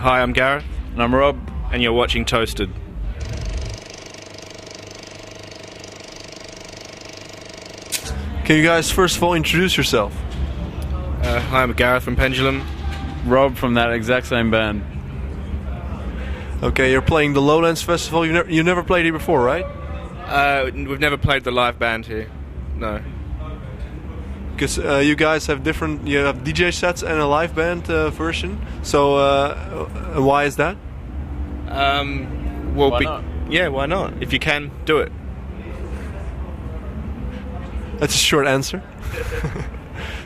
Hi, I'm Gareth. And I'm Rob. And you're watching Toasted. Can you guys first of all introduce yourself? Hi, I'm Gareth from Pendulum. Rob from that exact same band. Okay, you're playing the Lowlands Festival. You never played here before, right? We've never played the live band here. No. Because you guys have different. You have DJ sets and a live band version. So why is that? Well, Why not? Yeah, why not? If you can, do it. That's a short answer.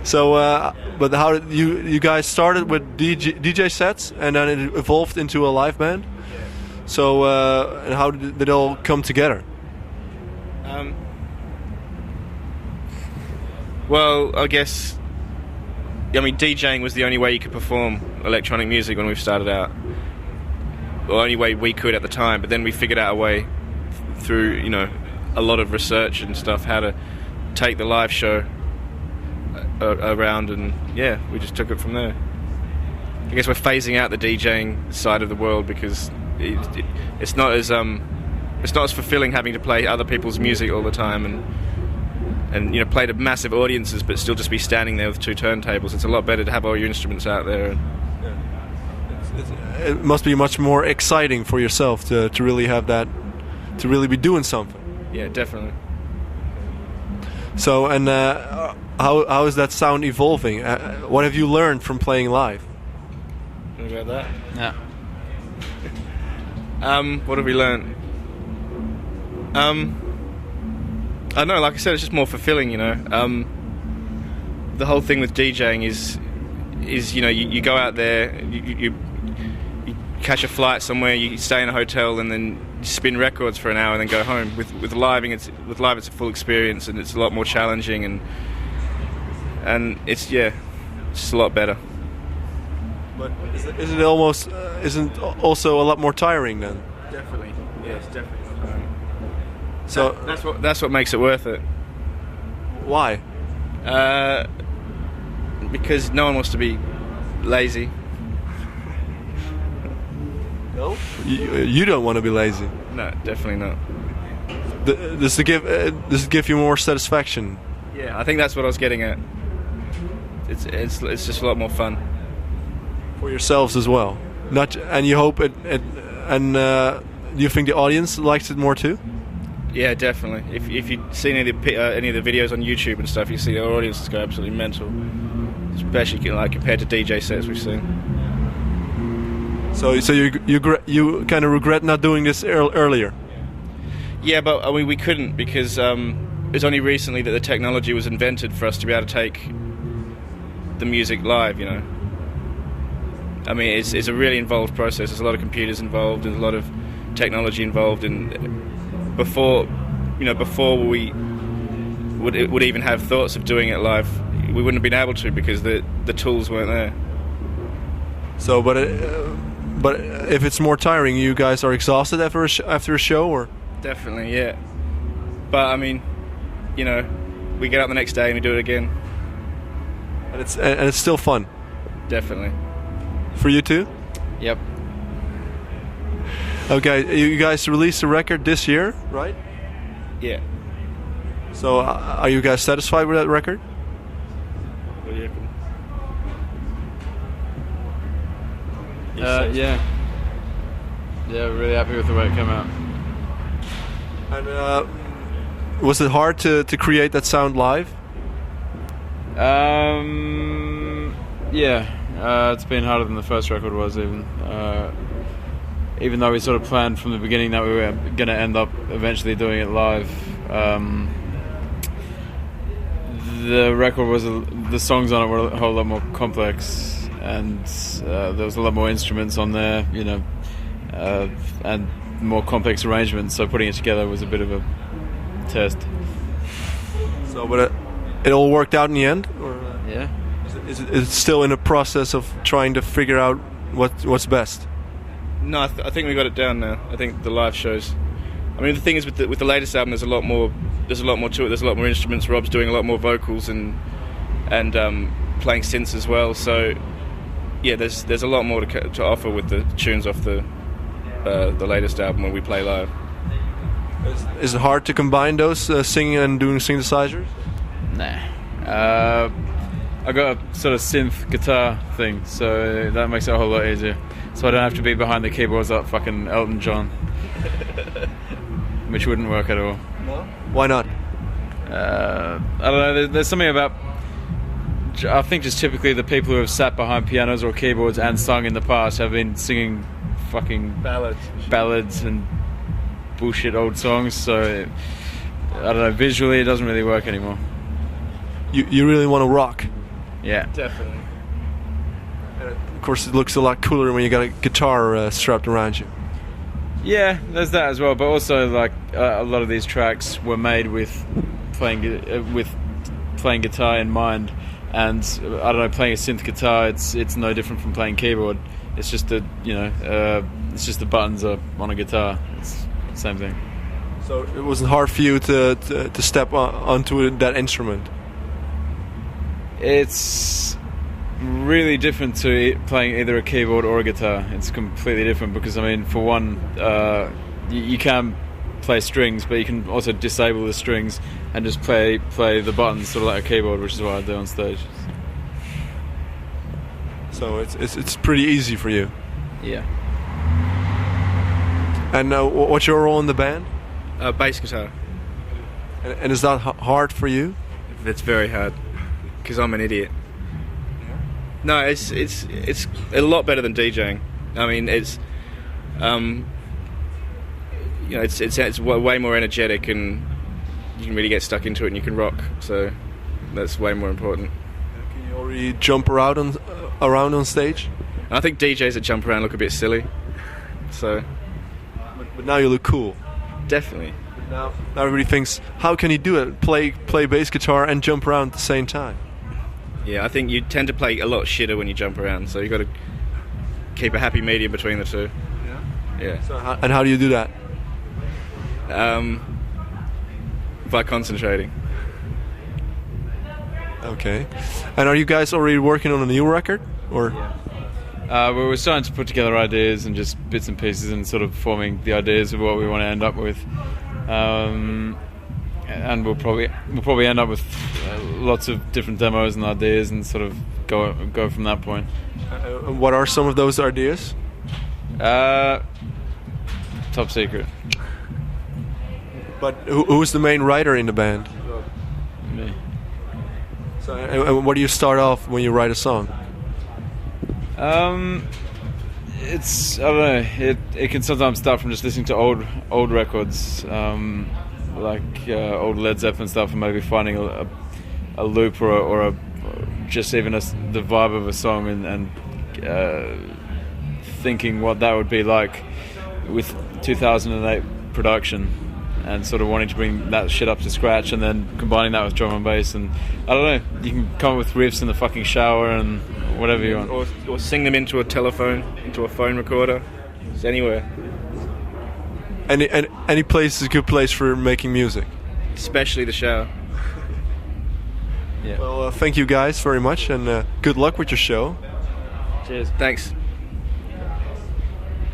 So, but how did you guys started with DJ sets and then it evolved into a live band? Yeah. So, and how did it all come together? Well, I guess, DJing was the only way you could perform electronic music when we started out. Well, the only way we could at the time, but then we figured out a way through, a lot of research and stuff, how to take the live show around, and yeah, we just took it from there. I guess we're phasing out the DJing side of the world because it's not as fulfilling having to play other people's music all the time and play to massive audiences but still just be standing there with two turntables. It's a lot better to have all your instruments out there. It must be much more exciting for yourself to really have that, to really be doing something. Yeah, definitely. So, and how is that sound evolving? What have you learned from playing live? About that? Yeah. What have we learned? I don't know, like I said, it's just more fulfilling, The whole thing with DJing is you go out there, you catch a flight somewhere, you stay in a hotel, and then you spin records for an hour and then go home. With live, it's a full experience, and it's a lot more challenging, and it's just a lot better. But is it almost isn't also a lot more tiring then? Definitely, yes, definitely. So that's what makes it worth it. Why? Because no one wants to be lazy. No? You don't want to be lazy. No, definitely not. Does it give you more satisfaction? Yeah, I think that's what I was getting at. It's just a lot more fun for yourselves as well. And you hope do you think the audience likes it more too? Yeah, definitely. If you see any of the videos on YouTube and stuff, you see our audiences go absolutely mental, especially compared to DJ sets we've seen. So you kind of regret not doing this earlier? Yeah, but we couldn't because it was only recently that the technology was invented for us to be able to take the music live. It's a really involved process. There's a lot of computers involved. There's a lot of technology involved, and before we would even have thoughts of doing it live, we wouldn't have been able to because the tools weren't there. So, but if it's more tiring, you guys are exhausted after a show, or? Definitely, yeah. But we get up the next day and we do it again. And it's still fun. Definitely. For you too? Yep. Okay, you guys released a record this year, right? Yeah. So, are you guys satisfied with that record? What do you reckon? Yeah. Yeah, really happy with the way it came out. And was it hard to create that sound live? Yeah. It's been harder than the first record was, even though we sort of planned from the beginning that we were going to end up eventually doing it live. The record the songs on it were a whole lot more complex, and there was a lot more instruments on there, and more complex arrangements. So putting it together was a bit of a test. So, but it all worked out in the end, or yeah. Is it still in a process of trying to figure out what's best? No, I think we got it down now. I think the live shows. The thing is with the latest album, there's a lot more to it. There's a lot more instruments. Rob's doing a lot more vocals and playing synths as well. So yeah, there's a lot more to offer with the tunes off the latest album when we play live. Is it hard to combine those singing and doing synthesizers? Nah. I got a sort of synth guitar thing, so that makes it a whole lot easier. So I don't have to be behind the keyboards like fucking Elton John, which wouldn't work at all. No? Why not? I don't know. There's something about. I think just typically the people who have sat behind pianos or keyboards and sung in the past have been singing fucking ballads and bullshit old songs. So I don't know. Visually, it doesn't really work anymore. You really want to rock? Yeah, Definitely. Of course, it looks a lot cooler when you got a guitar strapped around you. yeah. There's that as well. But also, like a lot of these tracks were made with playing guitar in mind. And I don't know, playing a synth guitar, it's no different from playing keyboard. It's just the it's just the buttons are on a guitar. It's the same thing. So it wasn't hard for you to step onto that instrument. It's really different to playing either a keyboard or a guitar. It's completely different because, I mean, for one, you can play strings, but you can also disable the strings and just play the buttons sort of like a keyboard, which is what I do on stage. So it's pretty easy for you. Yeah. And what's your role in the band? Bass guitar. And is that hard for you? It's very hard because I'm an idiot. No, it's a lot better than DJing. I mean, it's it's way more energetic, and you can really get stuck into it, and you can rock. So that's way more important. Can you already jump around on stage? And I think DJs that jump around look a bit silly. So, but now you look cool. Definitely. Now everybody thinks, how can he do it? Play bass guitar and jump around at the same time. Yeah, I think you tend to play a lot shitter when you jump around. So you got to keep a happy medium between the two. Yeah. So how do you do that? By concentrating. Okay. And are you guys already working on a new record, or? We're starting to put together ideas and just bits and pieces and sort of forming the ideas of what we want to end up with. And we'll probably end up with lots of different demos and ideas and sort of go from that point. What are some of those ideas? Top secret. But who's the main writer in the band? Me. So, and what do you start off when you write a song? It's, I don't know, it can sometimes start from just listening to old records, like old Led Zeppelin stuff, and maybe finding a loop or just even the vibe of a song and thinking what that would be like with 2008 production, and sort of wanting to bring that shit up to scratch, and then combining that with drum and bass, and I don't know, you can come up with riffs in the fucking shower and whatever you want, or sing them into a phone recorder. It's anywhere. Any place is a good place for making music, Especially the shower. Yeah. Well, thank you guys very much, and good luck with your show. Cheers. Thanks.